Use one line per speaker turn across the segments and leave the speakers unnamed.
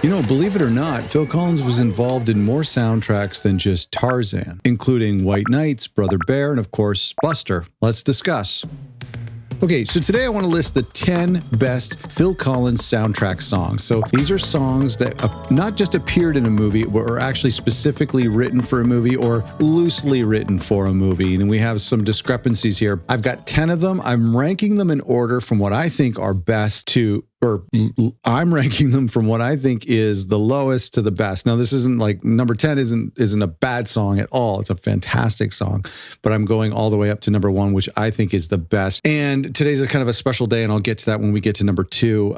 You know, believe it or not, Phil Collins was involved in more soundtracks than just Tarzan, including White Nights, Brother Bear, and of course, Buster. Let's discuss. Okay, so today I want to list the 10 best Phil Collins soundtrack songs. So these are songs that not just appeared in a movie, but are actually specifically written for a movie or loosely written for a movie. And we have some discrepancies here. I've got 10 of them. I'm ranking them in order from what I think are best to, or I'm ranking them from what I think is the lowest to the best. Now, this isn't like number 10 isn't a bad song at all. It's a fantastic song, but I'm going all the way up to number 1, which I think is the best. And today's a kind of a special day, and I'll get to that when we get to number 2,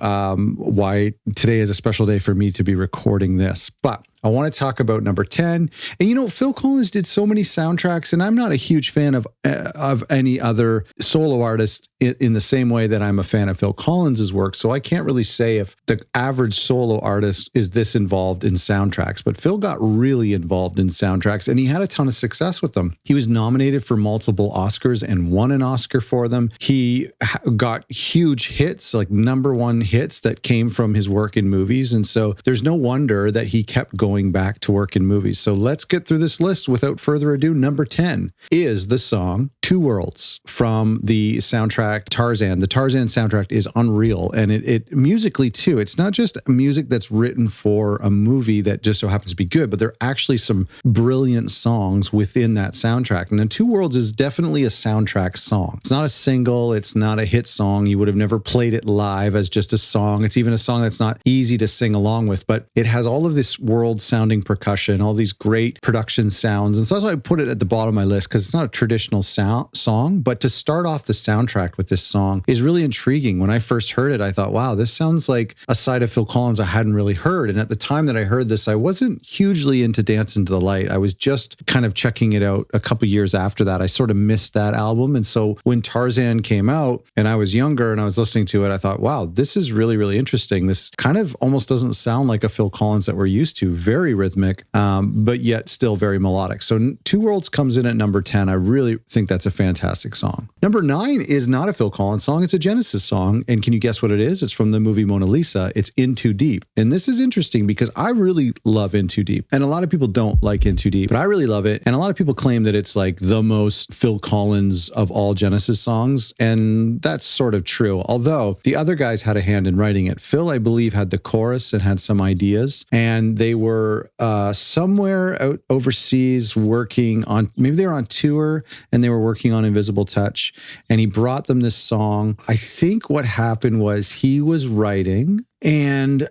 why today is a special day for me to be recording this. But I want to talk about number 10. And you know, Phil Collins did so many soundtracks, and I'm not a huge fan of any other solo artist in the same way that I'm a fan of Phil Collins's work. So I can't really say if the average solo artist is this involved in soundtracks. But Phil got really involved in soundtracks, and he had a ton of success with them. He was nominated for multiple Oscars and won an Oscar for them. He got huge hits, like #1 hits that came from his work in movies. And so there's no wonder that he kept going back to work in movies. So let's get through this list without further ado. Number 10 is the song Two Worlds from the soundtrack Tarzan. The Tarzan soundtrack is unreal, and it musically too. It's not just music that's written for a movie that just so happens to be good, but there are actually some brilliant songs within that soundtrack. And then Two Worlds is definitely a soundtrack song. It's not a single. It's not a hit song. You would have never played it live as just a song. It's even a song that's not easy to sing along with, but it has all of this world-sounding percussion, all these great production sounds. And so that's why I put it at the bottom of my list, because it's not a traditional song, but to start off the soundtrack with this song is really intriguing. When I first heard it, I thought, wow, this sounds like a side of Phil Collins I hadn't really heard. And at the time that I heard this, I wasn't hugely into Dance into the Light. I was just kind of checking it out a couple years after that. I sort of missed that album. And so when Tarzan came out and I was younger and I was listening to it, I thought, wow, this is really, really interesting. This kind of almost doesn't sound like a Phil Collins that we're used to. Very rhythmic, but yet still very melodic. So Two Worlds comes in at number 10. I really think that's a fantastic song. Number 9 is not a Phil Collins song. It's a Genesis song. And can you guess what it is? It's from the movie Mona Lisa. It's In Too Deep. And this is interesting because I really love In Too Deep. And a lot of people don't like In Too Deep, but I really love it. And a lot of people claim that it's like the most Phil Collins of all Genesis songs. And that's sort of true. Although the other guys had a hand in writing it. Phil, I believe, had the chorus and had some ideas. And they were somewhere out overseas working on, maybe they were on tour and they were working on Invisible Touch, and he brought them this song. I think what happened was he was writing, and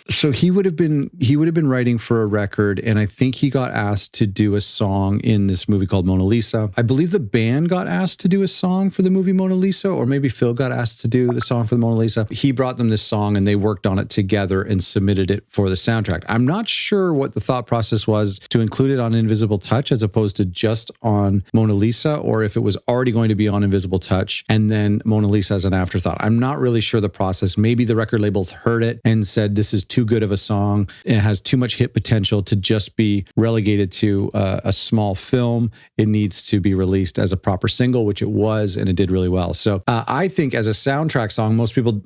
so he would have been writing for a record, and I think he got asked to do a song in this movie called Mona Lisa. I believe the band got asked to do a song for the movie Mona Lisa, or maybe Phil got asked to do the song for the Mona Lisa. He brought them this song, and they worked on it together and submitted it for the soundtrack. I'm not sure what the thought process was to include it on Invisible Touch as opposed to just on Mona Lisa, or if it was already going to be on Invisible Touch and then Mona Lisa as an afterthought. I'm not really sure the process. Maybe the record label heard it and said, this is too good of a song. It has too much hit potential to just be relegated to a small film. It needs to be released as a proper single, which it was, and it did really well. So I think as a soundtrack song,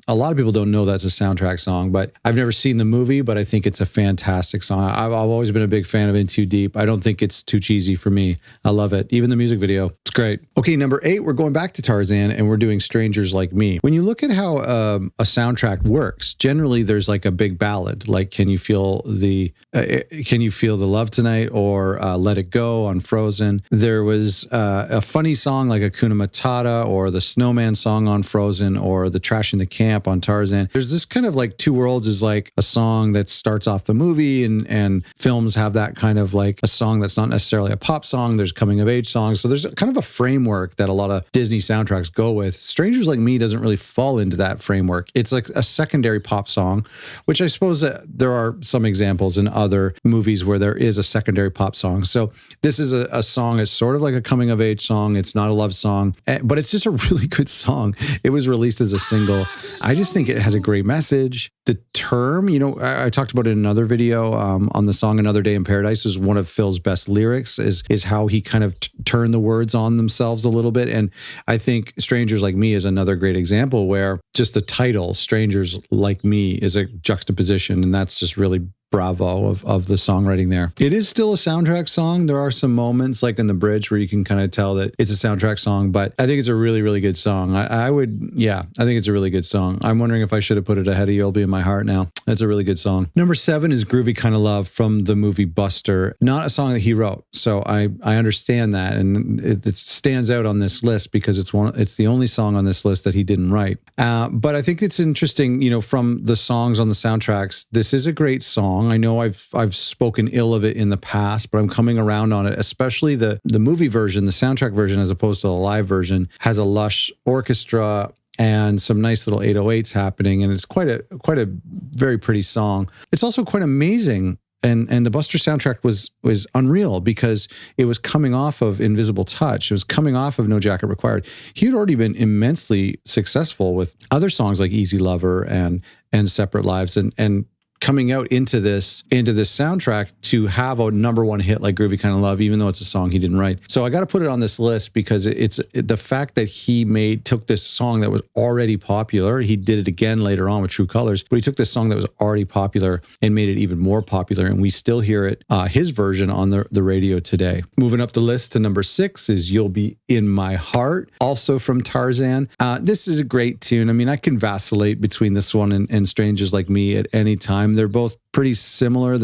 a lot of people don't know that's a soundtrack song, but I've never seen the movie, but I think it's a fantastic song. I've always been a big fan of In Too Deep. I don't think it's too cheesy for me. I love it. Even the music video, it's great. Okay, number 8, we're going back to Tarzan, and we're doing Strangers Like Me. When you look at how a soundtrack works, generally there's like a big ballad, like Can You Feel the Love Tonight, or Let It Go on Frozen. There was a funny song like Hakuna Matata, or the Snowman song on Frozen, or the Trash in the Camp on Tarzan. There's this kind of like Two Worlds is like a song that starts off the movie, and films have that kind of like a song that's not necessarily a pop song. There's coming of age songs. So there's kind of a framework that a lot of Disney soundtracks go with. Strangers Like Me doesn't really fall into that framework. It's like a secondary pop song, which I suppose there are some examples in other movies where there is a secondary pop song. So this is a song. It's sort of like a coming of age song. It's not a love song, but it's just a really good song. It was released as a single. I just think it has a great message. The term, you know, I talked about it in another video on the song Another Day in Paradise, is one of Phil's best lyrics, is how he kind of turned the words on on themselves a little bit. And I think Strangers Like Me is another great example where just the title, Strangers Like Me, is a juxtaposition. And that's just really bravo of the songwriting there. It is still a soundtrack song. There are some moments like in the bridge where you can kind of tell that it's a soundtrack song, but I think it's a really, really good song. I think it's a really good song. I'm wondering if I should have put it ahead of You'll Be in My Heart now. That's a really good song. Number 7 is Groovy Kind of Love from the movie Buster. Not a song that he wrote. So I understand that. And it stands out on this list because it's the only song on this list that he didn't write. But I think it's interesting, from the songs on the soundtracks, this is a great song. I know I've spoken ill of it in the past, but I'm coming around on it, especially the movie version, the soundtrack version, as opposed to the live version, has a lush orchestra and some nice little 808s happening. And it's quite a very pretty song. It's also quite amazing. And the Buster soundtrack was unreal because it was coming off of Invisible Touch. It was coming off of No Jacket Required. He had already been immensely successful with other songs like Easy Lover and Separate Lives and coming out into this soundtrack to have a number one hit like Groovy Kind of Love, even though it's a song he didn't write. So I got to put it on this list because it's the fact that he took this song that was already popular. He did it again later on with True Colors, but he took this song that was already popular and made it even more popular. And we still hear it, his version on the radio today. Moving up the list to number 6 is You'll Be in My Heart, also from Tarzan. This is a great tune. I mean, I can vacillate between this one and Strangers Like Me at any time. They're both pretty similar.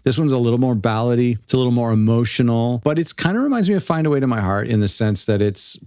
This one's a little more ballady. It's a little more emotional, but it's kind of reminds me of Find a Way to My Heart in the sense that it's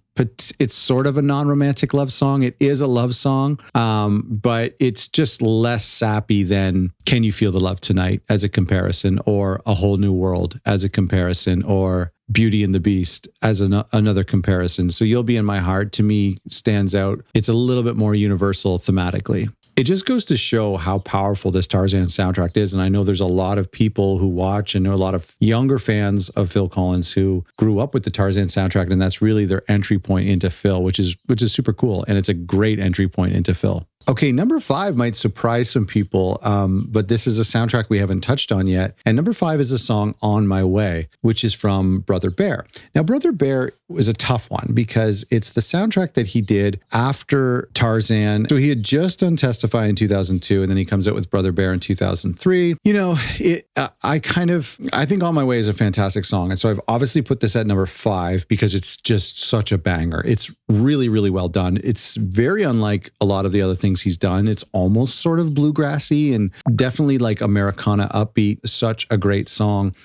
sort of a non-romantic love song. It is a love song, but it's just less sappy than Can You Feel the Love Tonight as a comparison, or A Whole New World as a comparison, or Beauty and the Beast as another comparison. So You'll Be in My Heart to me stands out. It's a little bit more universal thematically. It just goes to show how powerful this Tarzan soundtrack is. And I know there's a lot of people who watch, and know a lot of younger fans of Phil Collins who grew up with the Tarzan soundtrack, and that's really their entry point into Phil, which is super cool. And it's a great entry point into Phil. Okay, number 5 might surprise some people, but this is a soundtrack we haven't touched on yet. And number 5 is the song On My Way, which is from Brother Bear. Now, Brother Bear was a tough one because it's the soundtrack that he did after Tarzan. So he had just done Testify in 2002, and then he comes out with Brother Bear in 2003. I think On My Way is a fantastic song. And so I've obviously put this at number 5 because it's just such a banger. It's really, really well done. It's very unlike a lot of the other things he's done. It's almost sort of bluegrassy and definitely like Americana upbeat. Such a great song.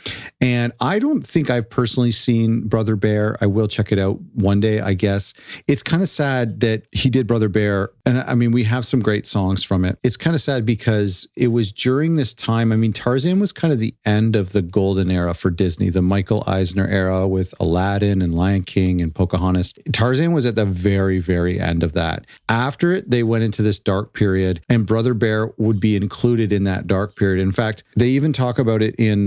And I don't think I've personally seen Brother Bear. I will check it out one day, I guess. It's kind of sad that he did Brother Bear. And I mean, we have some great songs from it. It's kind of sad because it was during this time. I mean, Tarzan was kind of the end of the golden era for Disney, the Michael Eisner era with Aladdin and Lion King and Pocahontas. Tarzan was at the very, very end of that. After it, they went into this dark period, and Brother Bear would be included in that dark period. In fact, they even talk about it in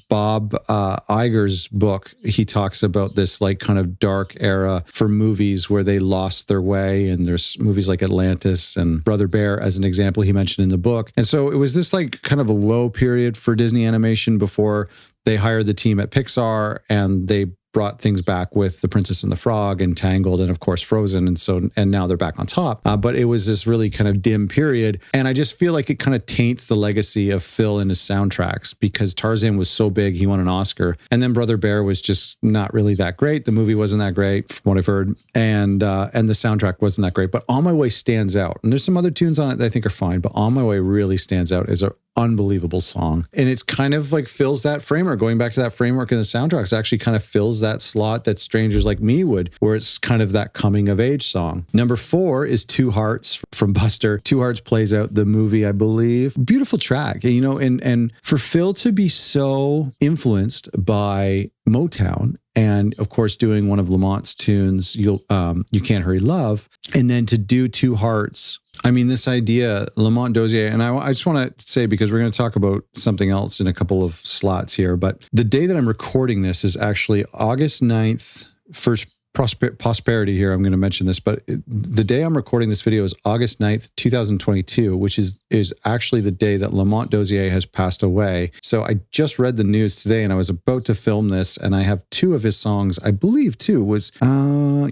Bob Iger's book. He talks about this like kind of dark era for movies where they lost their way, and there's movies like Atlantis and Brother Bear as an example he mentioned in the book. And so it was this like kind of a low period for Disney animation before they hired the team at Pixar, and they brought things back with The Princess and the Frog and Tangled and of course Frozen. And now they're back on top. But it was this really kind of dim period. And I just feel like it kind of taints the legacy of Phil and his soundtracks because Tarzan was so big, he won an Oscar. And then Brother Bear was just not really that great. The movie wasn't that great from what I've heard. And the soundtrack wasn't that great. But On My Way stands out. And there's some other tunes on it that I think are fine, but On My Way really stands out as a unbelievable song. And it's kind of like fills that framework, going back to that framework in the soundtracks, actually kind of fills that slot that Strangers Like Me would, where it's kind of that coming of age song. Number 4 is Two Hearts from Buster. Two Hearts plays out the movie, I believe. Beautiful track, and for Phil to be so influenced by Motown, and of course doing one of Lamont's tunes, You Can't Hurry Love, and then to do Two Hearts. I mean, this idea, Lamont Dozier, and I just want to say, because we're going to talk about something else in a couple of slots here, but the day that I'm recording this is actually August 9th, first prosperity here, I'm going to mention this, but the day I'm recording this video is August 9th, 2022, which is actually the day that Lamont Dozier has passed away. So I just read the news today and I was about to film this, and I have two of his songs, I believe two was, at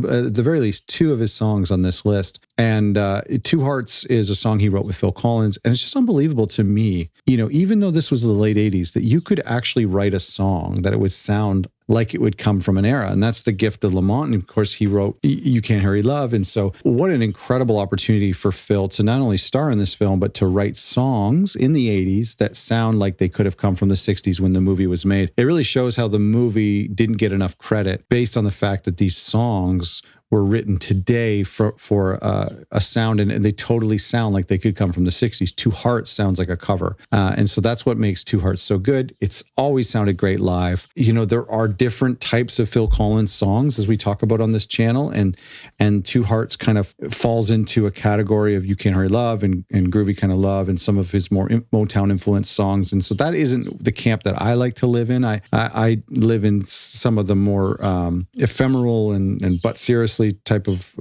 the very least two of his songs on this list. And Two Hearts is a song he wrote with Phil Collins. And it's just unbelievable to me, even though this was the late 80s, that you could actually write a song that it would sound like it would come from an era. And that's the gift of Lamont. And of course, he wrote You Can't Hurry Love. And so what an incredible opportunity for Phil to not only star in this film, but to write songs in the 80s that sound like they could have come from the 60s when the movie was made. It really shows how the movie didn't get enough credit based on the fact that these songs were written today for a sound, and they totally sound like they could come from the 60s. Two Hearts sounds like a cover. And so that's what makes Two Hearts so good. It's always sounded great live. There are different types of Phil Collins songs, as we talk about on this channel, and Two Hearts kind of falls into a category of You Can't Hurry Love and Groovy Kind of Love and some of his more Motown influenced songs. And so that isn't the camp that I like to live in. I live in some of the more ephemeral and but seriously type of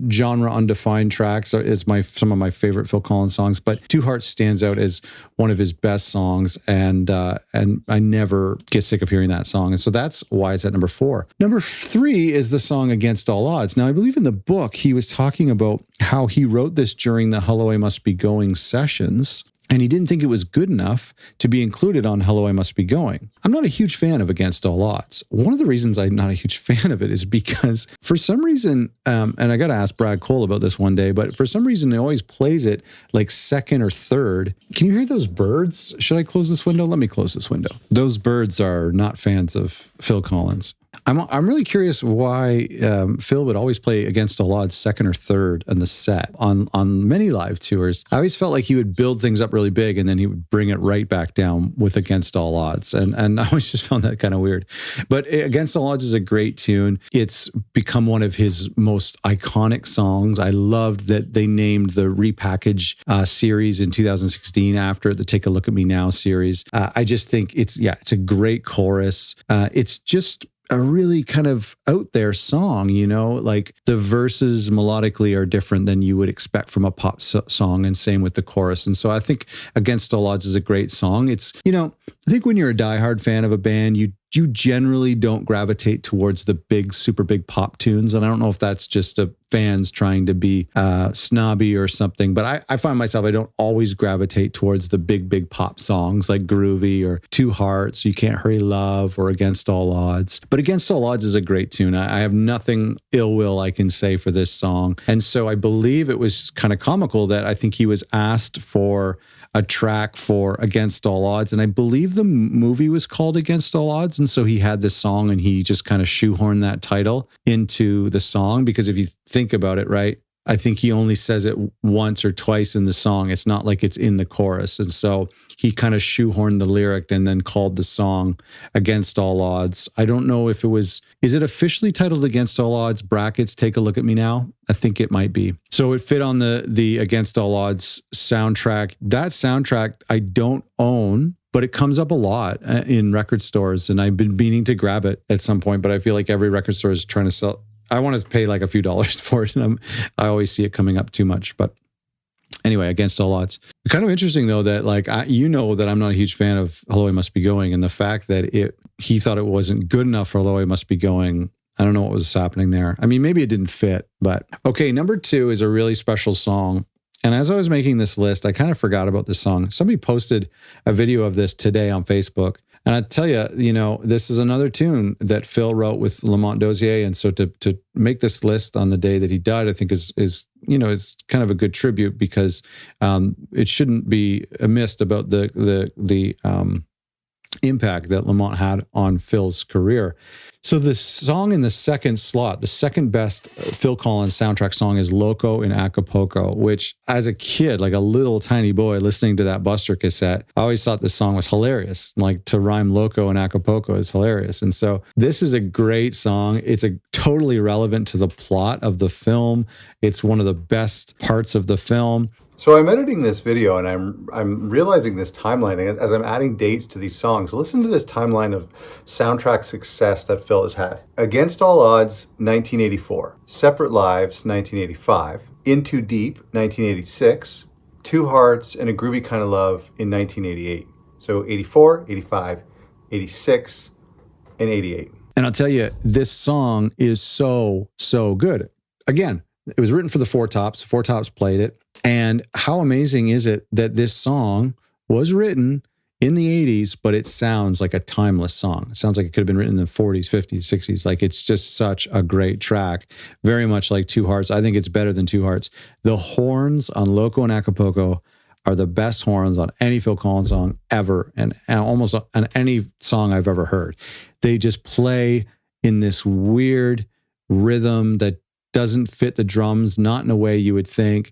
genre undefined tracks is some of my favorite Phil Collins songs. But Two Hearts stands out as one of his best songs, and I never get sick of hearing that song. And so that's why it's at number 4. Number 3 is the song Against All Odds. Now, I believe in the book he was talking about how he wrote this during the Hello, I Must Be Going sessions, and he didn't think it was good enough to be included on Hello, I Must Be Going. I'm not a huge fan of Against All Odds. One of the reasons I'm not a huge fan of it is because for some reason, and I got to ask Brad Cole about this one day, but for some reason he always plays it like second or third. Can you hear those birds? Should I close this window? Let me close this window. Those birds are not fans of Phil Collins. I'm really curious why Phil would always play Against All Odds second or third in the set on many live tours. I always felt like he would build things up really big and then he would bring it right back down with Against All Odds. And I always just found that kind of weird. But Against All Odds is a great tune. It's become one of his most iconic songs. I loved that they named the Repackage series in 2016 after the Take a Look at Me Now series. I just think it's a great chorus. It's just a really kind of out there song, like the verses melodically are different than you would expect from a pop song, and same with the chorus. And so I think Against All Odds is a great song. It's, I think when you're a diehard fan of a band, you generally don't gravitate towards the big, super big pop tunes. And I don't know if that's just fans trying to be snobby or something, but I find myself, I don't always gravitate towards the big pop songs like Groovy or Two Hearts, You Can't Hurry Love, or Against All Odds. But Against All Odds is a great tune. I have nothing ill will I can say for this song. And so I believe it was kind of comical that I think he was asked for a track for Against All Odds. And I believe the movie was called Against All Odds. And so he had this song and he just kind of shoehorned that title into the song. Because if you think about it, right, I think he only says it once or twice in the song. It's not like it's in the chorus. And so he kind of shoehorned the lyric and then called the song Against All Odds. I don't know if is it officially titled Against All Odds brackets Take a Look at Me Now? I think it might be. So it fit on the Against All Odds soundtrack. That soundtrack I don't own, but it comes up a lot in record stores. And I've been meaning to grab it at some point, but I feel like every record store is trying to sell. I want to pay like a few dollars for it, and I always see it coming up too much. But anyway, Against All Odds. Kind of interesting though that that I'm not a huge fan of Hello, I Must Be Going, and the fact that he thought it wasn't good enough for Hello, I Must Be Going. I don't know what was happening there. I mean, maybe it didn't fit, but okay. Number 2 is a really special song. And as I was making this list, I kind of forgot about this song. Somebody posted a video of this today on Facebook. And I tell you, this is another tune that Phil wrote with Lamont Dozier. And so to make this list on the day that he died, I think is it's kind of a good tribute, because it shouldn't be missed about the impact that Lamont had on Phil's career. So the song in the second slot, the second best Phil Collins soundtrack song, is Loco and Acapulco, which as a kid, like a little tiny boy listening to that Buster cassette, I always thought this song was hilarious. Like to rhyme Loco and Acapulco is hilarious. And so this is a great song. It's totally relevant to the plot of the film. It's one of the best parts of the film. So I'm editing this video and I'm realizing this timeline as I'm adding dates to these songs. Listen to this timeline of soundtrack success that Phil has had. Against All Odds, 1984. Separate Lives, 1985. In Too Deep, 1986. Two Hearts and A Groovy Kind of Love in 1988. So 84, 85, 86, and 88. And I'll tell you, this song is so good. Again, it was written for the Four Tops. Four Tops played it. And how amazing is it that this song was written in the 80s, but it sounds like a timeless song. It sounds like it could have been written in the 40s, 50s, 60s. Like, it's just such a great track. Very much like Two Hearts. I think it's better than Two Hearts. The horns on Loco and Acapulco are the best horns on any Phil Collins song ever, and almost on any song I've ever heard. They just play in this weird rhythm that doesn't fit the drums, not in a way you would think.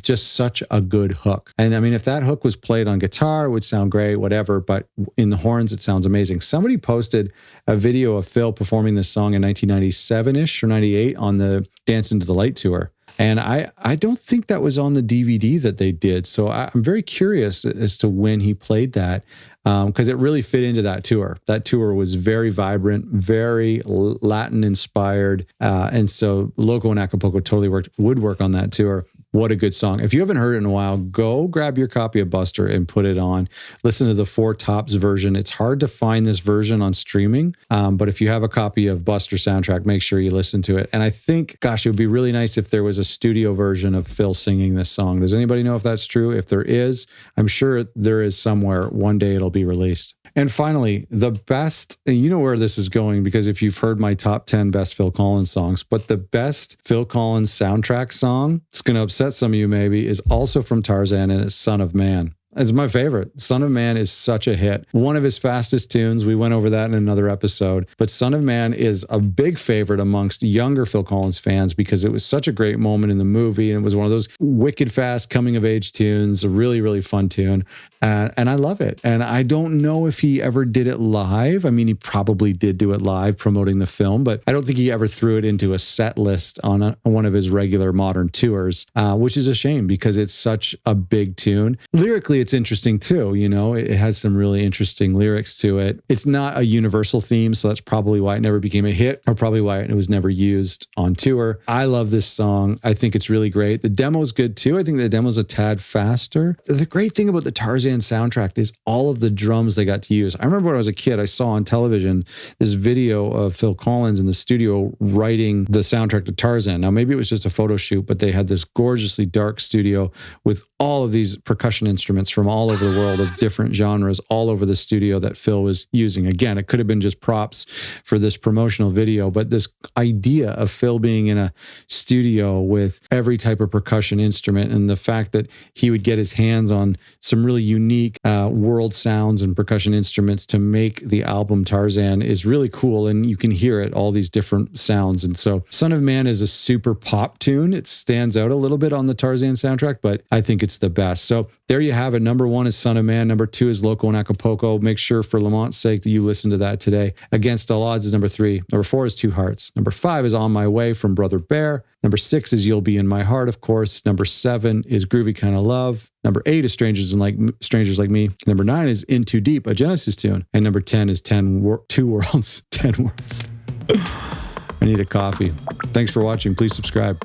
Just such a good hook. And I mean, if that hook was played on guitar, it would sound great, whatever, but in the horns, it sounds amazing. Somebody posted a video of Phil performing this song in 1997-ish or 98 on the Dance Into the Light tour. And I don't think that was on the DVD that they did. So I'm very curious as to when he played that, because it really fit into that tour. That tour was very vibrant, very Latin inspired. And so Loco and Acapulco totally would work on that tour. What a good song. If you haven't heard it in a while, go grab your copy of Buster and put it on. Listen to the Four Tops version. It's hard to find this version on streaming, but if you have a copy of Buster soundtrack, make sure you listen to it. And I think, gosh, it would be really nice if there was a studio version of Phil singing this song. Does anybody know if that's true? If there is, I'm sure there is somewhere. One day it'll be released. And finally, the best, and you know where this is going because if you've heard my top 10 best Phil Collins songs, but the best Phil Collins soundtrack song, it's going to upset some of you maybe, is also from Tarzan, and it's Son of Man. It's my favorite. Son of Man is such a hit. One of his fastest tunes. We went over that in another episode. But Son of Man is a big favorite amongst younger Phil Collins fans because it was such a great moment in the movie. And it was one of those wicked fast coming of age tunes, a really, really fun tune. And I love it. And I don't know if he ever did it live. I mean, he probably did do it live promoting the film, but I don't think he ever threw it into a set list on one of his regular modern tours, which is a shame because it's such a big tune. Lyrically, it's interesting too. You know, it has some really interesting lyrics to it. It's not a universal theme, so that's probably why it never became a hit, or probably why it was never used on tour. I love this song. I think it's really great. The demo's good too. I think the demo's a tad faster. The great thing about the Tarzan soundtrack is all of the drums they got to use. I remember when I was a kid, I saw on television this video of Phil Collins in the studio writing the soundtrack to Tarzan. Now, maybe it was just a photo shoot, but they had this gorgeously dark studio with all of these percussion instruments from all over the world of different genres all over the studio that Phil was using. Again, it could have been just props for this promotional video, but this idea of Phil being in a studio with every type of percussion instrument and the fact that he would get his hands on some really unique world sounds and percussion instruments to make the album Tarzan is really cool. And you can hear it, all these different sounds. And so Son of Man is a super pop tune. It stands out a little bit on the Tarzan soundtrack, but I think it's the best. So there you have it. Number one is Son of Man. Number two is Loco and Acapulco. Make sure for Lamont's sake that you listen to that today. Against All Odds is number three. Number four is Two Hearts. Number five is On My Way from Brother Bear. Number six is You'll Be in My Heart, of course. Number seven is Groovy Kind of Love. Number eight is Strangers Like Me. Number nine is In Too Deep, a Genesis tune. And number 10 is Two Worlds, 10 Worlds. I need a coffee. Thanks for watching. Please subscribe.